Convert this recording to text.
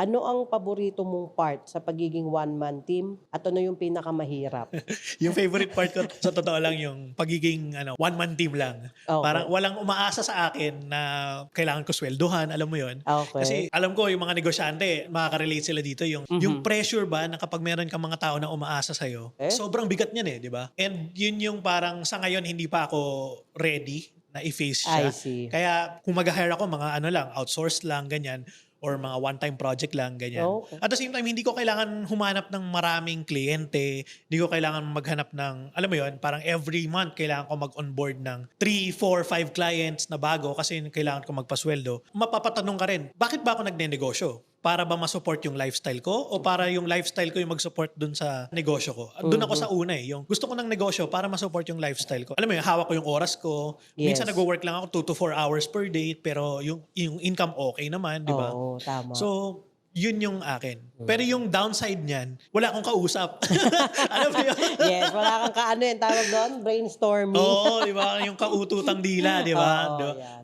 Ano ang paborito mong part sa pagiging one-man team at ano yung pinakamahirap? Yung favorite part ko sa totoo lang yung pagiging one-man team lang. Parang Okay. walang umaasa sa akin na kailangan ko swelduhan, alam mo yon. Okay. Kasi alam ko yung mga negosyante, makaka-relate sila dito yung Mhm. pressure ba na kapag meron kang mga tao na umaasa sa'yo, Eh? sobrang bigat niyan di ba? And yun yung parang sa ngayon hindi pa ako ready na i-face I siya. see. Kaya kung mag-hire ako, mga lang, outsourced lang, ganyan, or mga one-time project lang, ganyan. Okay. At the same time, hindi ko kailangan humanap ng maraming kliyente. Hindi ko kailangan maghanap ng, alam mo yon, parang every month kailangan ko mag-onboard ng 3, 4, 5 clients na bago kasi kailangan ko magpasweldo. Mapapatanong ka rin, bakit ba ako nagnenegosyo? Para ba masupport yung lifestyle ko o para yung lifestyle ko yung mag-support dun sa negosyo ko? Doon ako sa una yung gusto ko ng negosyo para masupport yung lifestyle ko. Alam mo yung hawak ko yung oras ko. Minsan Yes. nag-work lang ako 2 to 4 hours per day pero yung income okay naman, di ba? Oo, tama. So, yun yung akin. Pero yung downside niyan, wala akong kausap. Alam mo yun? Yes, wala kang kaano yan, tawag doon? Brainstorming. Oo, di ba? Yung kaututang dila, di ba? Oo, Di ba? yan.